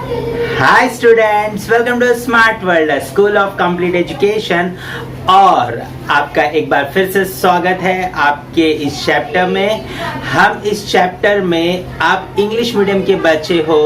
Hi students, welcome to smart world school of complete education. और आपका एक बार फिर से स्वागत है आपके इस चैप्टर में। हम इस चैप्टर में आप इंग्लिश मीडियम के बच्चे हो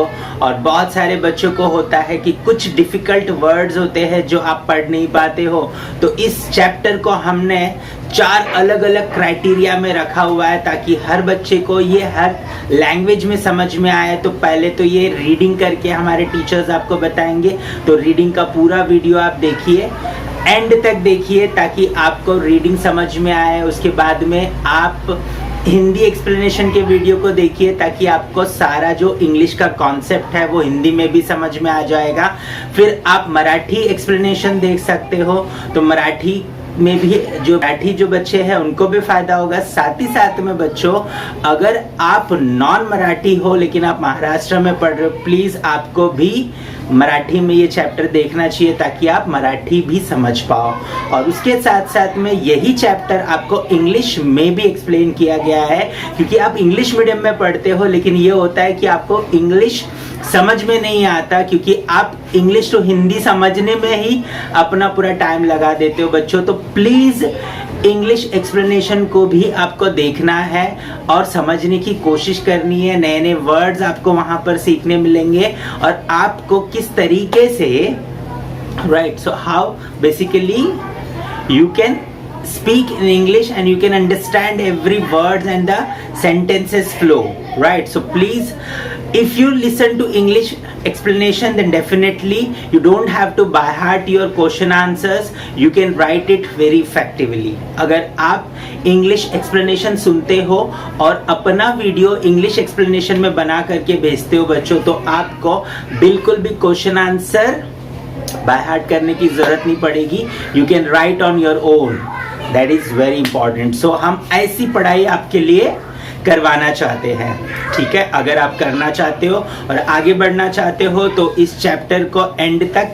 और बहुत सारे बच्चों को होता है कि कुछ डिफिकल्ट वर्ड्स होते हैं जो आप पढ़ नहीं पाते हो। तो इस चैप्टर को हमने 4 अलग अलग क्राइटेरिया में रखा हुआ है ताकि हर बच्चे को ये हर लैंग्वेज में समझ में आए। तो पहले तो ये रीडिंग करके हमारे टीचर्स आपको बताएंगे, तो रीडिंग का पूरा वीडियो आप देखिए, एंड तक देखिए ताकि आपको रीडिंग समझ में आए। उसके बाद में आप हिंदी एक्सप्लेनेशन के वीडियो को देखिए ताकि आपको सारा जो इंग्लिश का कॉन्सेप्ट है वो हिंदी में भी समझ में आ जाएगा। फिर आप मराठी एक्सप्लेनेशन देख सकते हो, तो मराठी में भी जो बच्चे हैं उनको भी फायदा होगा। साथ ही साथ में बच्चों, अगर आप नॉन मराठी हो लेकिन आप महाराष्ट्र में पढ़ रहे हो, प्लीज आपको भी मराठी में ये चैप्टर देखना चाहिए ताकि आप मराठी भी समझ पाओ। और उसके साथ साथ में यही चैप्टर आपको इंग्लिश में भी एक्सप्लेन किया गया है, क्योंकि आप इंग्लिश मीडियम में पढ़ते हो लेकिन ये होता है कि आपको इंग्लिश समझ में नहीं आता, क्योंकि आप इंग्लिश तो हिंदी समझने में ही अपना पूरा टाइम लगा देते हो बच्चों। तो प्लीज इंग्लिश एक्सप्लेनेशन को भी आपको देखना है और समझने की कोशिश करनी है। नए नए वर्ड्स आपको वहां पर सीखने मिलेंगे और आपको किस तरीके से right, so how basically you can speak in English and you can understand every word and the sentences flow, right? So please, if you listen to English explanation, then definitely you don't have to by heart your question answers, you can write it very effectively. अगर आप English explanation सुनते हो और अपना video English explanation में बना करके भेजते हो बच्चों, तो आपको बिल्कुल भी क्वेश्चन आंसर बाय हार्ट करने की जरूरत नहीं पड़ेगी। You can write on your own, that is very important. So हम ऐसी पढ़ाई आपके लिए करवाना चाहते हैं, ठीक है। अगर आप करना चाहते हो और आगे बढ़ना चाहते हो तो इस चैप्टर को एंड तक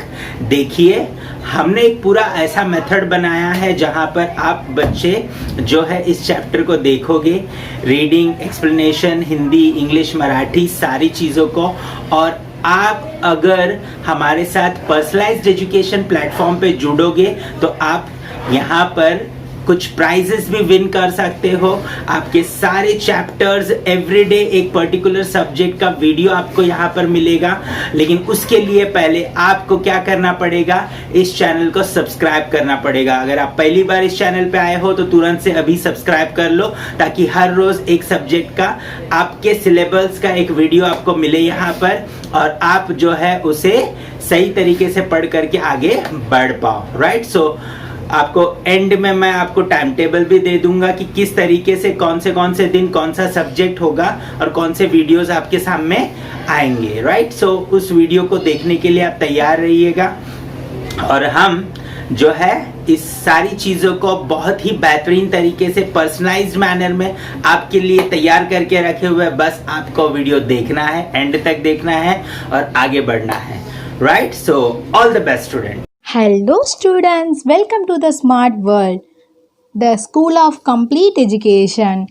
देखिए। हमने एक पूरा ऐसा मेथड बनाया है जहां पर आप बच्चे जो है इस चैप्टर को देखोगे, reading, explanation, Hindi, English, Marathi, सारी चीज़ों को। और आप अगर हमारे साथ पर्सनलाइज्ड एजुकेशन प्लेटफॉर्म पे जुड़ोगे तो आप यहाँ पर कुछ प्राइजेस भी विन कर सकते हो। आपके सारे चैप्टर्स एवरीडे एक पर्टिकुलर सब्जेक्ट का वीडियो आपको यहाँ पर मिलेगा। लेकिन उसके लिए पहले आपको क्या करना पड़ेगा, इस चैनल को सब्सक्राइब करना पड़ेगा। अगर आप पहली बार इस चैनल पे आए हो तो तुरंत से अभी सब्सक्राइब कर लो ताकि हर रोज एक सब्जेक्ट का आपके सिलेबस का एक वीडियो आपको मिले यहाँ पर, और आप जो है उसे सही तरीके से पढ़ करके आगे बढ़ पाओ, राइट। सो आपको एंड में मैं आपको टाइम टेबल भी दे दूंगा कि किस तरीके से कौन से दिन कौन सा सब्जेक्ट होगा और कौन से वीडियोस आपके सामने आएंगे, राइट। सो उस वीडियो को देखने के लिए आप तैयार रहिएगा। और हम जो है इस सारी चीज़ों को बहुत ही बेहतरीन तरीके से पर्सनलाइज्ड मैनर में आपके लिए तैयार करके रखे हुए। बस आपको वीडियो देखना है, एंड तक देखना है और आगे बढ़ना है, right. So all the best student. Hello students, welcome to the Smart World, the School of Complete Education.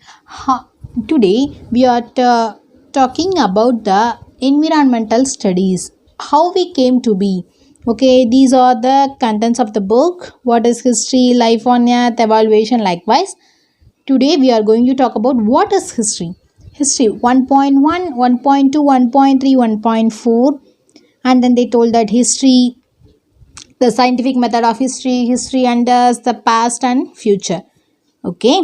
Today we are talking about the environmental studies, how we came to be. Okay, these are the contents of the book. What is history, life on earth, evaluation, likewise. Today we are going to talk about what is history. History 1.1, 1.2, 1.3, 1.4, and then they told that history, the scientific method of history understands the past and future. Okay.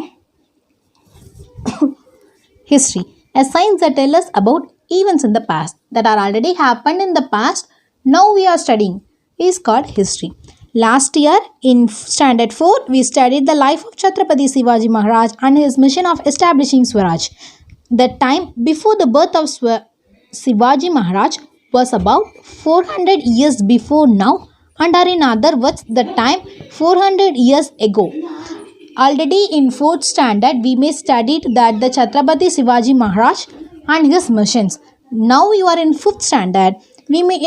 History, a science that tells us about events in the past that are already happened in the past, now we are studying, is called history. Last year in standard 4 we studied the life of Chhatrapati Shivaji Maharaj and his mission of establishing Swaraj. The time before the birth of Shivaji Maharaj was about 400 years before now, and are in other words the time 400 years ago. Already in 4th standard we may studied that the Chhatrapati Shivaji Maharaj and his missions. Now you are in 5th standard. We may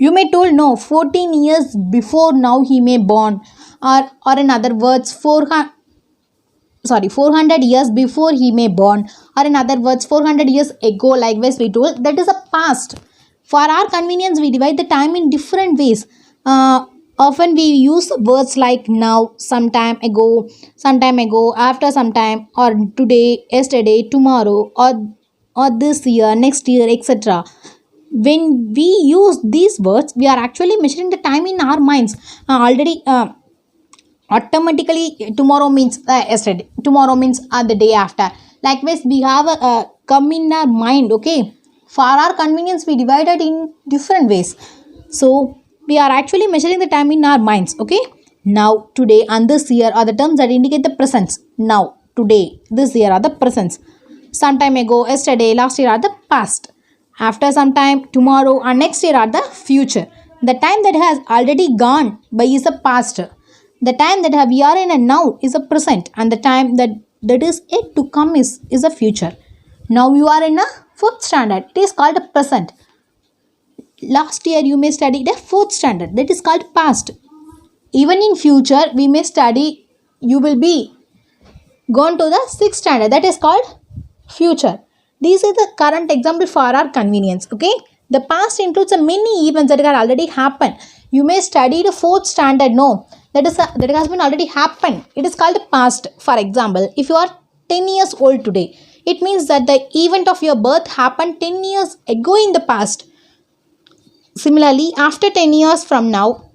you may told no, 14 years before now he may born, or in other words 400 years before he may born, or in other words 400 years ago. Likewise we told that is a past. For our convenience, we divide the time in different ways. Often we use words like now, some time ago, after some time, or today, yesterday, tomorrow, or this year, next year, etc. When we use these words, we are actually measuring the time in our minds. Already automatically tomorrow means yesterday, tomorrow means the day after. Likewise, we have a come in our mind. Okay, for our convenience, we divide it in different ways. So we are actually measuring the time in our minds. Okay, now, today, and this year are the terms that indicate the presence. Now, today, this year are the presents. Some time ago, yesterday, last year are the past. After some time, tomorrow, and next year are the future. The time that has already gone by is the past. The time that we are in and now is a present, and the time that is yet to come is a future. Now you are in a fourth standard. It is called a present. Last year you may study the fourth standard. That is called past. Even in future we may study. You will be gone to the sixth standard. That is called future. These are the current example for our convenience. Okay. The past includes many events that have already happened. You may study the fourth standard. No, that has been already happened. It is called past. For example, if you are 10 years old today, it means that the event of your birth happened 10 years ago in the past. Similarly, after 10 years from now,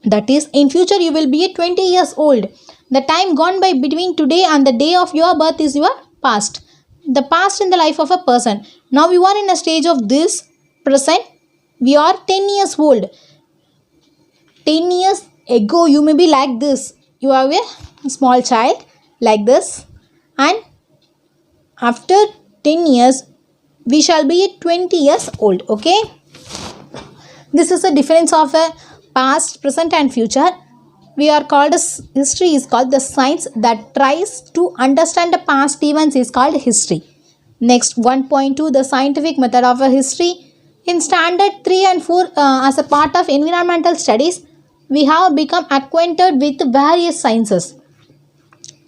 that is in future, you will be 20 years old. The time gone by between today and the day of your birth is your past. The past in the life of a person. Now you are in a stage of this present. We are 10 years old. 10 years ago you may be like this. You are a small child like this, and after 10 years we shall be 20 years old. Okay, this is the difference of a past, present and future. We are called as history is called the science that tries to understand the past events is called history. Next, 1.2, the scientific method of a history. In standard 3 and 4, as a part of environmental studies, we have become acquainted with various sciences.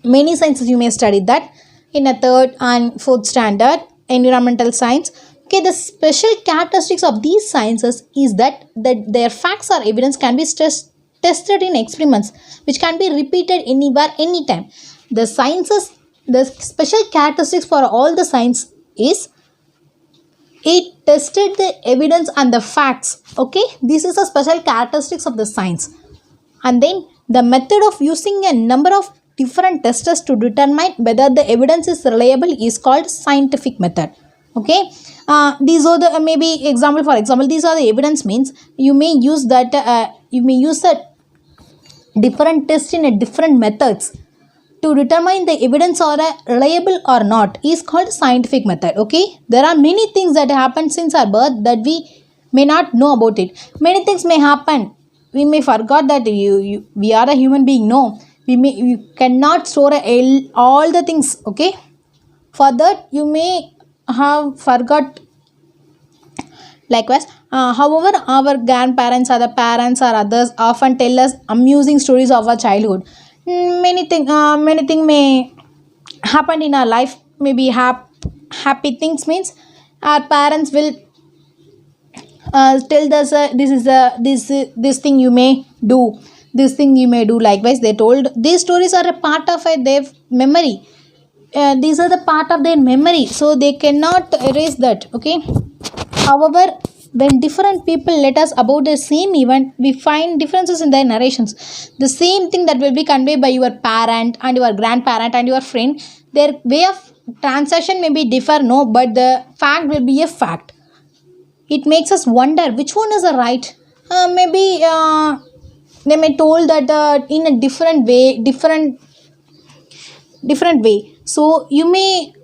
Many sciences you may study that in a third and fourth standard, environmental science. Okay, the special characteristics of these sciences is that their facts or evidence can be tested in experiments, which can be repeated anywhere, anytime. The sciences, the special characteristics for all the science is it tested the evidence and the facts. Okay, this is a special characteristics of the science. And then the method of using a number of different testers to determine whether the evidence is reliable is called scientific method. Okay, these are the maybe example. For example, these are the evidence means you may use that you may use a different test in a different methods to determine the evidence are reliable or not is called scientific method. Okay, there are many things that happen since our birth that we may not know about it. Many things may happen. We may forgot that we are a human being. No, we cannot store all the things. Okay, for that you may have forgot. Likewise, however, our grandparents or the parents or others often tell us amusing stories of our childhood. Many things may happen in our life. Maybe happy things means our parents will tell us this thing you may do, this thing you may do. Likewise, they told these stories are a part of their memory. These are the part of their memory, so they cannot erase that. Okay. However, when different people let us about the same event, we find differences in their narrations. The same thing that will be conveyed by your parent and your grandparent and your friend, their way of translation may be differ, no, but the fact will be a fact. It makes us wonder which one is the right. Maybe they may told that in a different way. So you make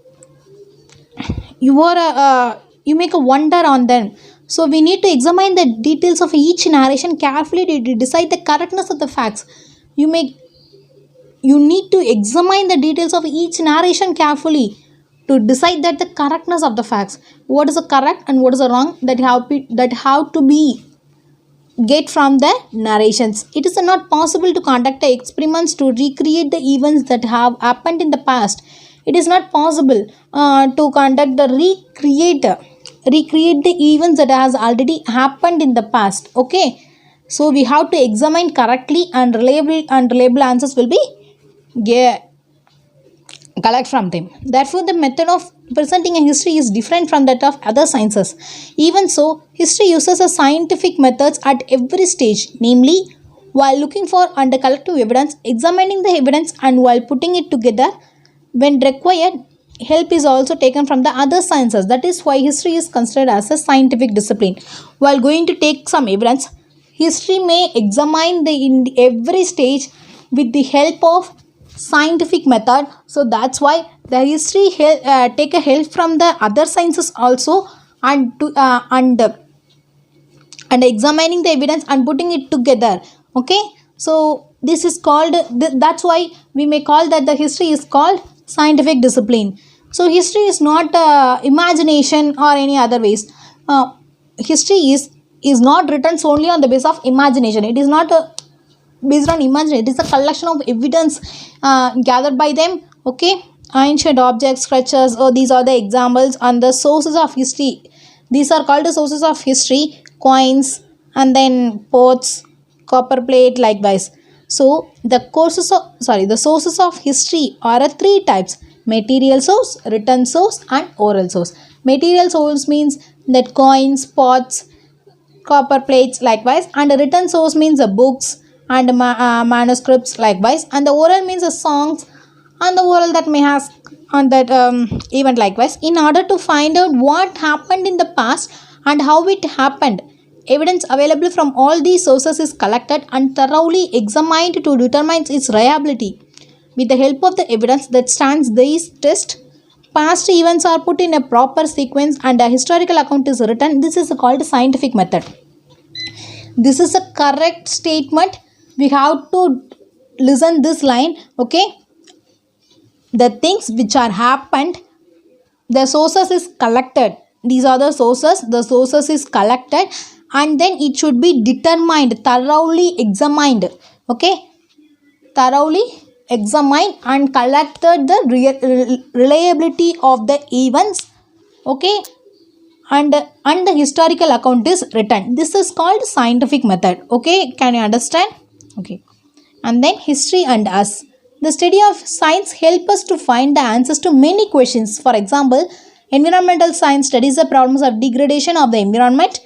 a wonder on them. So we need to examine the details of each narration carefully to decide the correctness of the facts. You need to examine the details of each narration carefully to decide that the correctness of the facts. What is the correct and what is the wrong that have to be get from the narrations. It is not possible to conduct experiments to recreate the events that have happened in the past. It is not possible to conduct the recreate the events that has already happened in the past. Okay, so we have to examine correctly, and reliable answers will be collect from them. Therefore, the method of presenting a history is different from that of other sciences. Even so, history uses a scientific methods at every stage, namely while looking for and collecting evidence, examining the evidence, and while putting it together when required. Help is also taken from the other sciences. That is why history is considered as a scientific discipline. While going to take some evidence, history may examine the in every stage with the help of scientific method. So that's why the history take a help from the other sciences also, and to and examining the evidence and putting it together. Okay, so this is called that's why we may call that the history is called scientific discipline. So history is not imagination or any other ways. History is not written solely on the basis of imagination. It is not based on imagination. It is a collection of evidence gathered by them. Okay, ancient objects, sculptures, these are the examples and the sources of history. These are called the sources of history: coins, and then pots, copper plate, likewise. So the sources of history are a three types: material source, written source, and oral source. Material source means that coins, pots, copper plates, likewise, and a written source means the books and manuscripts, likewise, and the oral means the songs and the oral that may have on that event, likewise. In order to find out what happened in the past and how it happened, evidence available from all these sources is collected and thoroughly examined to determine its reliability. With the help of the evidence that stands this test, past events are put in a proper sequence and a historical account is written. This is called scientific method. This is a correct statement. We have to listen this line. Okay, the things which are happened, the sources is collected. These are the sources is collected, and then it should be determined, thoroughly examined. Okay, thoroughly examined and collected the reliability of the events. Okay, and the historical account is written. This is called scientific method. Okay, can you understand? Okay, and then history and us. The study of science help us to find the answers to many questions. For example, environmental science studies the problems of degradation of the environment,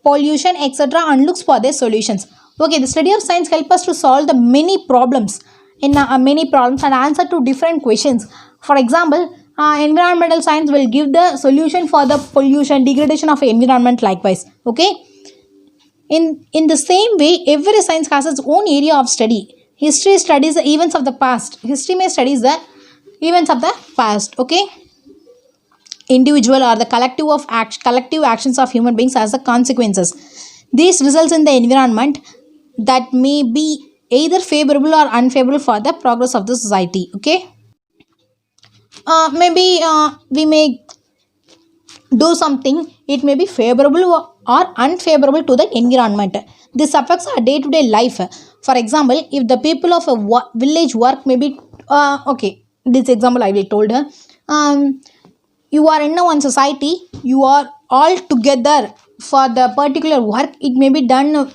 pollution, etc., and looks for their solutions. Okay, the study of science help us to solve the many problems and answer to different questions. For example, environmental science will give the solution for the pollution, degradation of environment, likewise. Okay, in the same way, every science has its own area of study. History studies the events of the past. History may studies the events of the past. Okay, individual or the collective actions of human beings as the consequences. This results in the environment that may be either favorable or unfavorable for the progress of the society. Okay, maybe we may do something, it may be favorable or unfavorable to the environment. This affects our day-to-day life. For example, if the people of a village work, maybe okay, this example I will told her. You are in one society, you are all together for the particular work. It may be done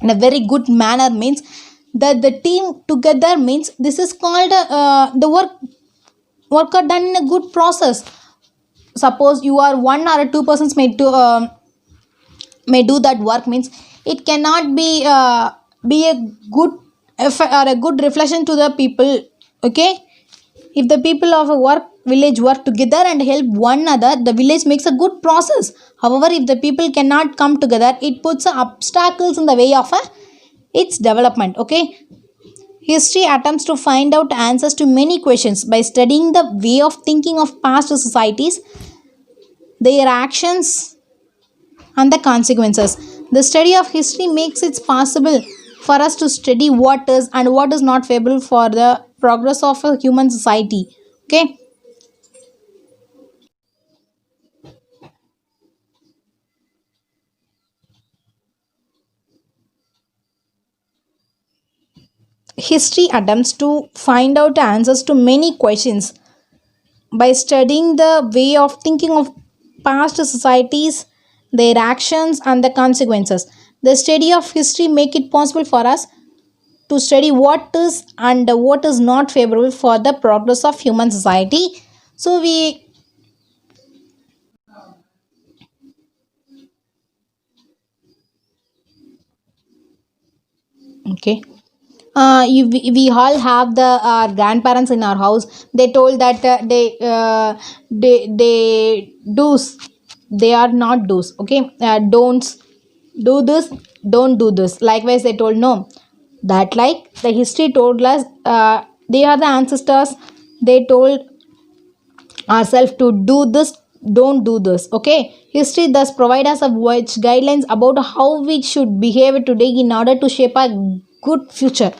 in a very good manner, means that the team together, means this is called the work are done in a good process. Suppose you are one or two persons may do that work, means it cannot be a good effect or a good reflection to the people. Okay, if the people of a village work together and help one another, the village makes a good process. However, if the people cannot come together, it puts obstacles in the way of its development. Okay, history attempts to find out answers to many questions by studying the way of thinking of past societies, their actions, and the consequences. The study of history makes it possible for us to study what is and what is not favorable for the progress of a human society. Okay, history attempts to find out answers to many questions by studying the way of thinking of past societies, their actions and the consequences. The study of history make it possible for us to study what is and what is not favorable for the progress of human society. So we okay. We all have the grandparents in our house. They told that they do's, they are not do's. Okay, don'ts, do this, don't do this. Likewise, they told no. That like the history told us, they are the ancestors. They told ourselves to do this, don't do this. Okay, history thus provide us a wide guidelines about how we should behave today in order to shape a good future.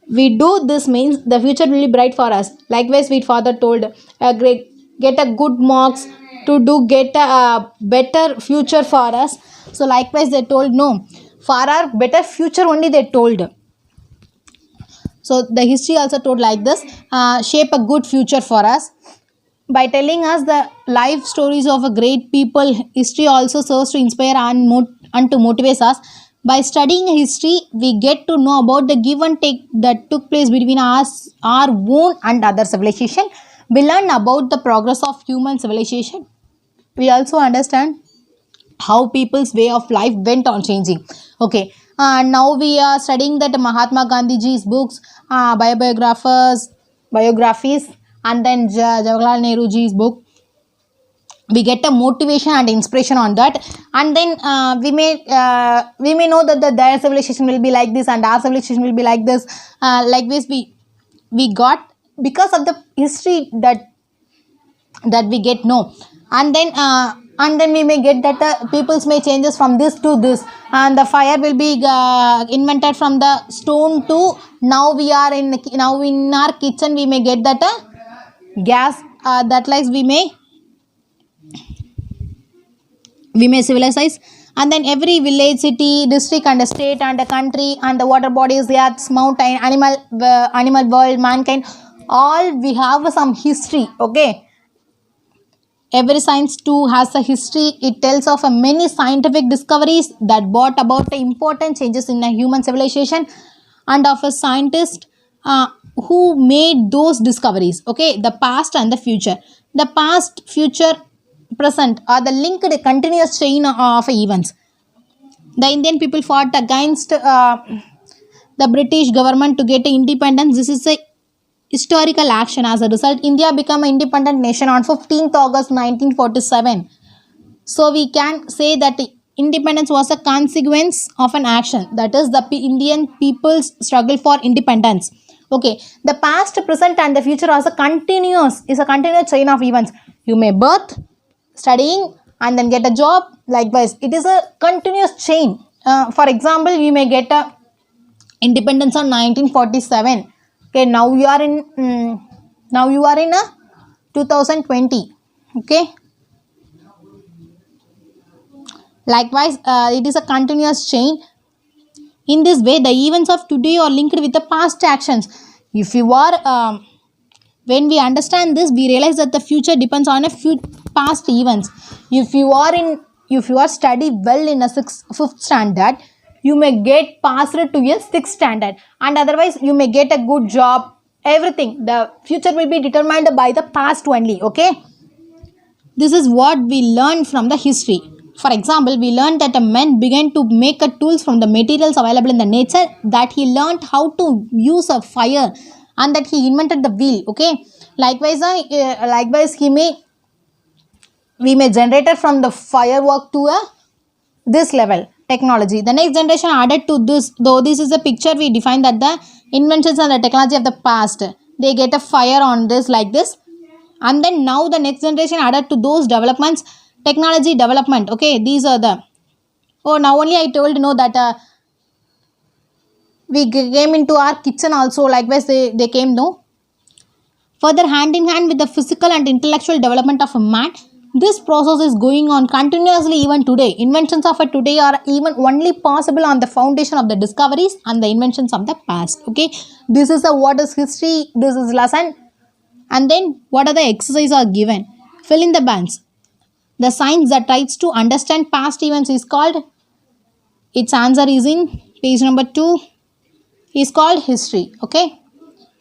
We do this means the future will be bright for us. Likewise, we father told, great, get a good marks to do get a better future for us. So likewise they told no, for our better future only they told. So the history also told like this, shape a good future for us by telling us the life stories of a great people. History also serves to inspire and to motivate us. By studying history, we get to know about the give and take that took place between us, our own and other civilization. We learn about the progress of human civilization. We also understand how people's way of life went on changing. Okay, now we are studying that Mahatma Gandhiji's books, biographies, and then Jawaharlal Nehruji's book. We get a motivation and inspiration on that, and then we may know that their civilization will be like this and our civilization will be like this. Like this, we got because of the history that we get no. And then we may get that peoples may changes from this to this, and the fire will be invented from the stone to now in our kitchen we may get that gas, that likes we may civilize. And then every village, city, district and a state and a country and the water bodies, the earths, mountain, animal world, mankind, all we have some history. Okay, every science too has a history. It tells of many scientific discoveries that brought about the important changes in a human civilization, and of a scientist who made those discoveries. Okay, the past and the future. The past, future, present are the linked continuous chain of events. The Indian people fought against the British government to get independence. This is a historical action. As a result, India became an independent nation on 15th August 1947. So we can say that independence was a consequence of an action, that is the Indian people's struggle for independence. Okay, the past, present and the future is a continuous chain of events. You may birth, studying and then get a job. Likewise, it is a continuous chain. For example, you may get a independence on 1947. Okay, now you are in a 2020. Okay, likewise, it is a continuous chain. In this way, the events of today are linked with the past actions. If you are when we understand this, we realize that the future depends on a few past events. If you are study well in a fifth standard, you may get passed to a sixth standard, and otherwise you may get a good job. Everything, the future will be determined by the past only. Okay, this is what we learn from the history. For example, we learned that a man began to make a tools from the materials available in the nature, that he learned how to use a fire, and that he invented the wheel. Okay, likewise we may generate it from the firework to a this level technology. The next generation added to this, though this is a picture, we define that the inventions and the technology of the past, they get a fire on this like this, and then now the next generation added to those developments, technology development. Okay, these are the now only I told that we came into our kitchen also. Likewise they came further hand in hand with the physical and intellectual development of a man. This process is going on continuously even today. Inventions of today are even only possible on the foundation of the discoveries and the inventions of the past. Okay, this is what is history, this is lesson. And then what are the exercises are given? Fill in the blanks. The science that tries to understand past events is called, its answer is in page number 2, is called history. Okay.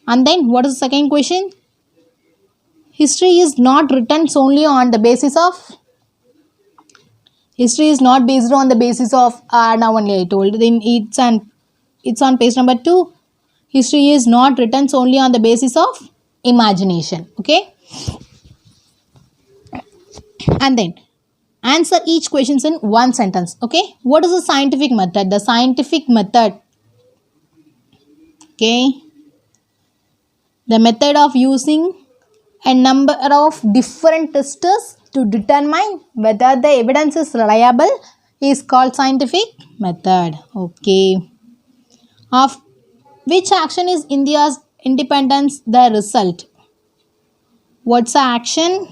And then what is the second question? History is not written solely on the basis of, history is not based on the basis of, now only I told, then it's on page number 2. History is not written solely on the basis of imagination. Okay. And then answer each questions in one sentence. Okay. What is the scientific method? The scientific method, okay, the method of using a number of different testers to determine whether the evidence is reliable is called scientific method. Okay. Of which action is India's independence the result? What's the action?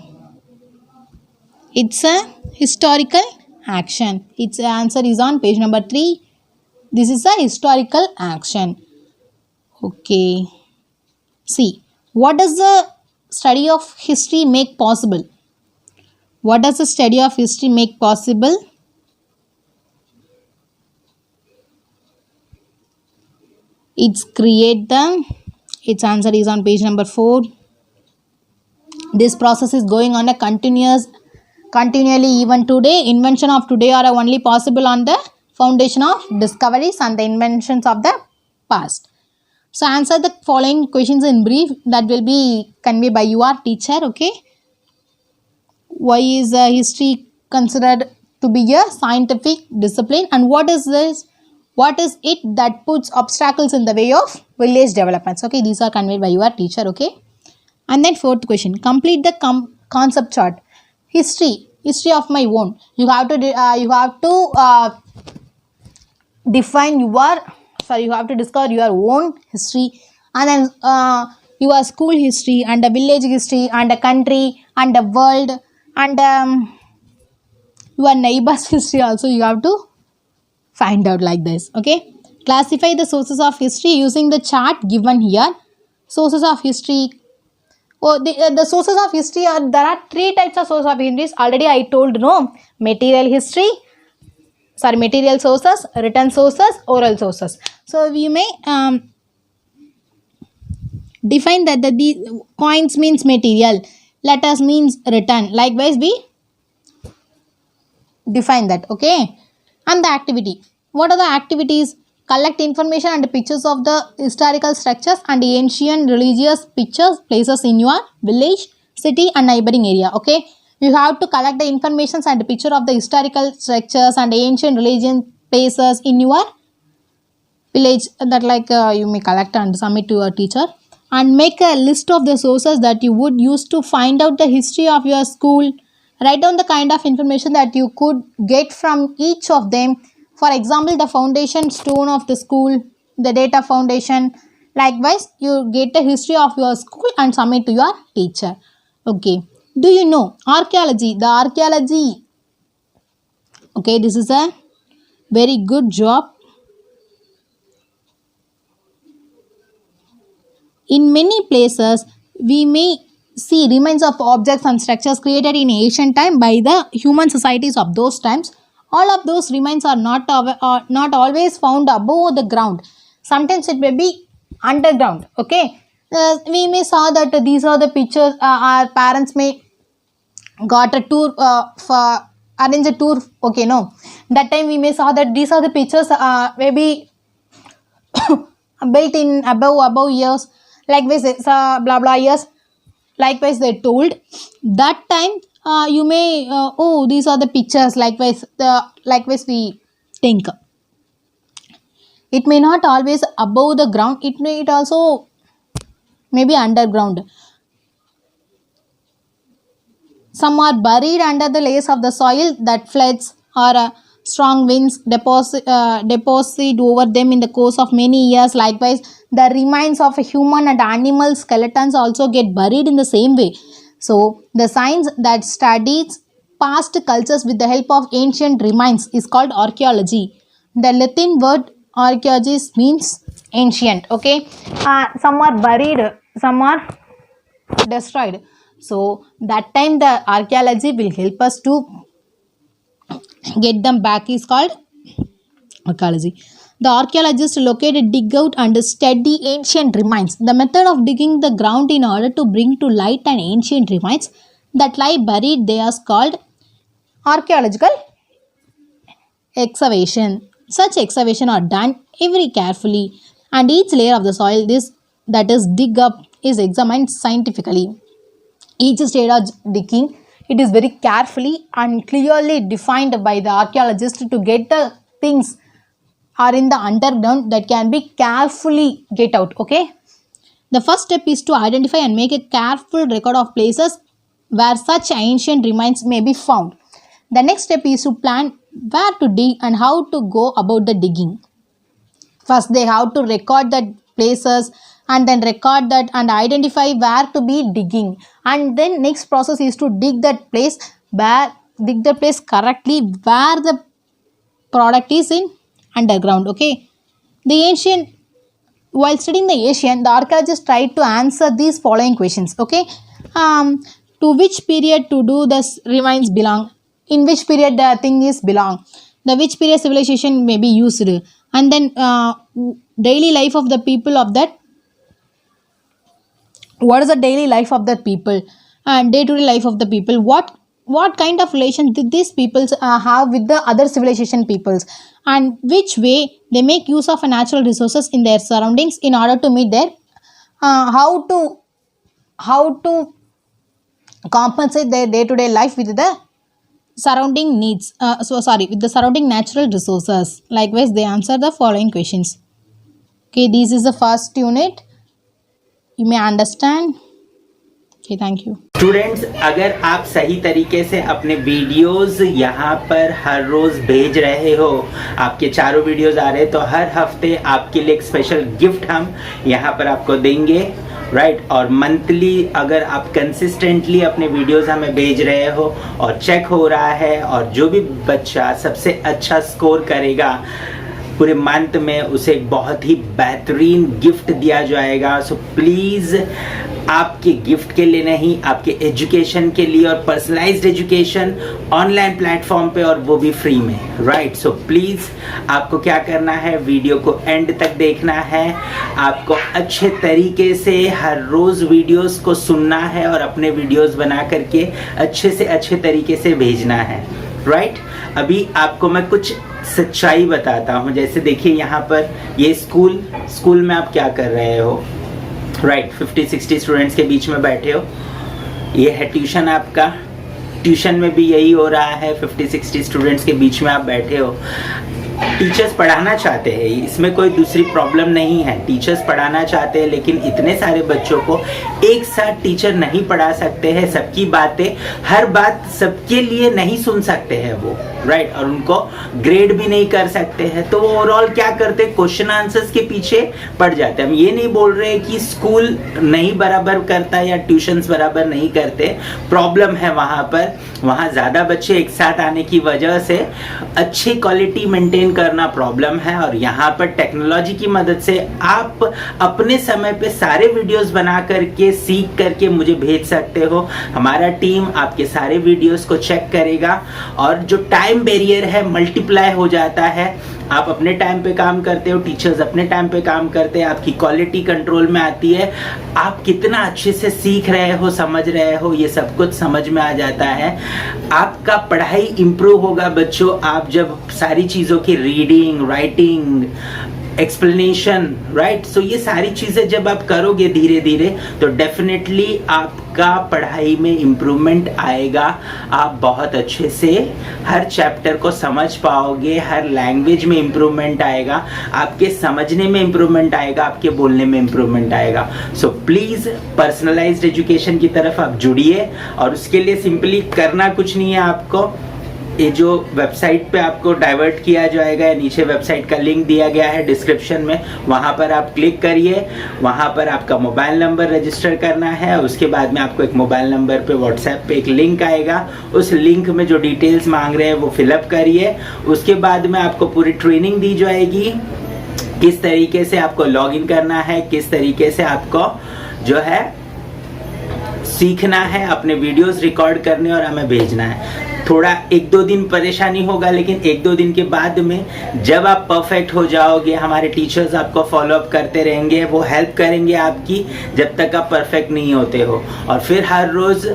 It's a historical action. Its answer is on page number 3. This is a historical action. Okay. See, what does the study of history make possible? What does the study of history make possible? It's create the, its answer is on page number 4. This process is going on a continually even today. Invention of today are only possible on the foundation of discoveries and the inventions of the past. So answer the following questions in brief, that will be conveyed by your teacher. Okay. Why is history considered to be a scientific discipline, and what is this? What is it that puts obstacles in the way of village developments? Okay, these are conveyed by your teacher. Okay. And then fourth question, complete the concept chart. History of my own. You have to define your, you have to discover your own history, and then your school history and the village history and the country and the world and your neighbor's history also you have to find out like this. Okay. Classify the sources of history using the chart given here. Sources of history. The sources of history are, there are 3 types of sources of history. Already I told, no, material sources, written sources, oral sources. So we may define that the coins means material, letters means written. Likewise we define that. Okay. And the activity. What are the activities? Collect information and pictures of the historical structures and ancient religious pictures, places in your village, city and neighboring area. Okay. You have to collect the information and picture of the historical structures and ancient religion places in your village, that you may collect and submit to your teacher, and make a list of the sources that you would use to find out the history of your school. Write down the kind of information that you could get from each of them. For example, the foundation stone of the school, the date of foundation. Likewise, you get the history of your school and submit to your teacher. Okay. Do you know archaeology? The archaeology. Okay, this is a very good job. In many places, we may see remains of objects and structures created in ancient time by the human societies of those times. All of those remains are not always found above the ground. Sometimes it may be underground. Okay. We may saw that these are the pictures. Our parents may got a tour for arrange a tour. Okay, no. That time we may saw that these are the pictures maybe built in above years. Likewise, blah blah years. Likewise, they told that time. You may these are the pictures. Likewise we think it may not always above the ground. It also may be underground. Some are buried under the layers of the soil that floods or strong winds deposit over them in the course of many years. Likewise, the remains of a human and animal skeletons also get buried in the same way. So, the science that studies past cultures with the help of ancient remains is called archaeology. The Latin word archaeologist means ancient. Okay. Some are buried, some are destroyed. So that time the archaeology will help us to get them back is called archaeology. The archaeologists located, dig out and study ancient remains. The method of digging the ground in order to bring to light an ancient remains that lie buried there is called archaeological excavation. Such excavation are done very carefully, and each layer of the soil that is dig up is examined scientifically. Each stage of digging, it is very carefully and clearly defined by the archaeologist to get the things are in the underground that can be carefully get out. Okay, the first step is to identify and make a careful record of places where such ancient remains may be found. The next step is to plan where to dig and how to go about the digging. First they have to record the places and then record that and identify where to be digging, and then next process is to dig the place correctly where the product is in underground. Okay, the ancient while studying the ancient, the archaeologists tried to answer these following questions. Okay, to which period to do the remains belong, in which period the thing is belong, the which period civilization may be used, and then daily life of the people of that, what is the daily life of the people and day-to-day life of the people, what kind of relation did these peoples have with the other civilization peoples, and which way they make use of natural resources in their surroundings in order to meet their how to compensate their day-to-day life with the surrounding needs, with the surrounding natural resources. Likewise they answer the following questions. Okay, this is the first unit, you may understand. Okay, thank you. Students, अगर आप सही तरीके से अपने videos यहाँ पर हर रोज भेज रहे हो, आपके चारों वीडियोस आ रहे हैं, तो हर हफ्ते आपके लिए एक स्पेशल गिफ्ट हम यहाँ पर आपको देंगे, राइट। और मंथली अगर आप कंसिस्टेंटली अपने वीडियोस हमें भेज रहे हो और चेक हो रहा है, और जो भी बच्चा सबसे अच्छा स्कोर करेगा पूरे मंथ में, उसे एक बहुत ही बेहतरीन गिफ्ट दिया जाएगा। सो प्लीज़ आपके गिफ्ट के लिए नहीं, आपके एजुकेशन के लिए, और पर्सनलाइज्ड एजुकेशन ऑनलाइन प्लेटफॉर्म पे, और वो भी फ्री में, राइट। सो प्लीज़ आपको क्या करना है, वीडियो को एंड तक देखना है, आपको अच्छे तरीके से हर रोज़ वीडियोस को सुनना है और अपने वीडियोस बना करके अच्छे से अच्छे तरीके से भेजना है, राइट। अभी आपको मैं कुछ सच्चाई बताता हूँ। जैसे देखिए यहाँ पर ये स्कूल में आप क्या कर रहे हो, राइट। 50-60 स्टूडेंट्स के बीच में बैठे हो। ये है ट्यूशन आपका, ट्यूशन में भी यही हो रहा है, 50-60 स्टूडेंट्स के बीच में आप बैठे हो। टीचर्स पढ़ाना चाहते हैं, इसमें कोई दूसरी प्रॉब्लम नहीं है, टीचर्स पढ़ाना चाहते हैं, लेकिन इतने सारे बच्चों को एक साथ टीचर नहीं पढ़ा सकते हैं। सबकी बातें, हर बात सबके लिए नहीं सुन सकते हैं वो, राइट। और उनको ग्रेड भी नहीं कर सकते हैं, तो वो ओवरऑल क्या करते हैं, क्वेश्चन आंसर्स के पीछे पड़ जाते हैं। हम ये नहीं बोल रहे कि स्कूल नहीं बराबर करता या ट्यूशन्स बराबर नहीं करते, प्रॉब्लम है वहाँ पर, वहाँ ज़्यादा बच्चे एक साथ आने की वजह से अच्छी क्वालिटी मेंटेन करना प्रॉब्लम है। और यहाँ पर टेक्नोलॉजी की मदद से आप अपने समय पे सारे वीडियोस बना करके, सीख करके मुझे भेज सकते हो। हमारा टीम आपके सारे वीडियोस को चेक करेगा, और जो टाइम बैरियर है मल्टीप्लाई हो जाता है। आप अपने टाइम पे काम करते हो, टीचर्स अपने टाइम पे काम करते हैं, आपकी क्वालिटी कंट्रोल में आती है, आप कितना अच्छे से सीख रहे हो, समझ रहे हो, ये सब कुछ समझ में आ जाता है। आपका पढ़ाई इंप्रूव होगा बच्चों, आप जब सारी चीज़ों की रीडिंग, राइटिंग, एक्सप्लेनेशन, राइट। सो ये सारी चीज़ें जब आप करोगे धीरे धीरे, तो डेफिनेटली आपका पढ़ाई में इम्प्रूवमेंट आएगा। आप बहुत अच्छे से हर चैप्टर को समझ पाओगे, हर लैंग्वेज में इम्प्रूवमेंट आएगा, आपके समझने में इम्प्रूवमेंट आएगा, आपके बोलने में इम्प्रूवमेंट आएगा। सो प्लीज़ पर्सनलाइज्ड एजुकेशन की तरफ आप जुड़िए, और उसके लिए सिंपली करना कुछ नहीं है आपको। ये जो वेबसाइट पे आपको डाइवर्ट किया जाएगा, या नीचे वेबसाइट का लिंक दिया गया है डिस्क्रिप्शन में, वहाँ पर आप क्लिक करिए। वहाँ पर आपका मोबाइल नंबर रजिस्टर करना है, उसके बाद में आपको एक मोबाइल नंबर पे व्हाट्सएप पे एक लिंक आएगा, उस लिंक में जो डिटेल्स मांग रहे हैं वो फिलअप करिए। उसके बाद में आपको पूरी ट्रेनिंग दी जाएगी, किस तरीके से आपको लॉगिन करना है, किस तरीके से आपको जो है सीखना है, अपने वीडियोस रिकॉर्ड करने और हमें भेजना है। थोड़ा 1-2 दिन परेशानी होगा, लेकिन 1-2 दिन के बाद में जब आप परफेक्ट हो जाओगे, हमारे टीचर्स आपको फॉलो अप करते रहेंगे, वो हेल्प करेंगे आपकी जब तक आप परफेक्ट नहीं होते हो। और फिर हर रोज़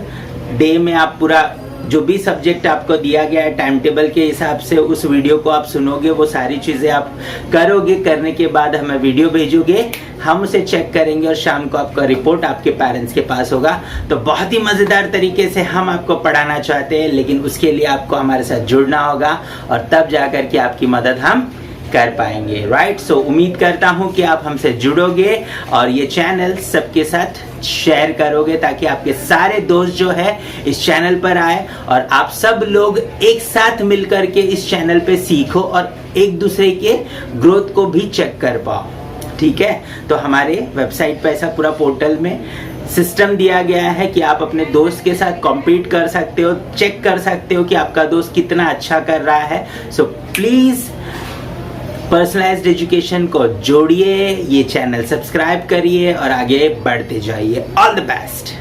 डे में आप पूरा जो भी सब्जेक्ट आपको दिया गया है टाइम टेबल के हिसाब से उस वीडियो को आप सुनोगे, वो सारी चीज़ें आप करोगे। करने के बाद हमें वीडियो भेजोगे, हम उसे चेक करेंगे और शाम को आपका रिपोर्ट आपके पेरेंट्स के पास होगा। तो बहुत ही मज़ेदार तरीके से हम आपको पढ़ाना चाहते हैं, लेकिन उसके लिए आपको हमारे साथ जुड़ना होगा और तब जाकर के आपकी मदद हम कर पाएंगे, राइट। सो उम्मीद करता हूं कि आप हमसे जुड़ोगे और ये चैनल सबके साथ शेयर करोगे, ताकि आपके सारे दोस्त जो है इस चैनल पर आए और आप सब लोग एक साथ मिलकर के इस चैनल पे सीखो और एक दूसरे के ग्रोथ को भी चेक कर पाओ, ठीक है। तो हमारे वेबसाइट पे ऐसा पूरा पोर्टल में सिस्टम दिया गया है कि आप अपने दोस्त के साथ कॉम्पीट कर सकते हो, चेक कर सकते हो कि आपका दोस्त कितना अच्छा कर रहा है। सो प्लीज़ पर्सनलाइज्ड एजुकेशन को जोड़िए, ये चैनल सब्सक्राइब करिए और आगे बढ़ते जाइए। All the best.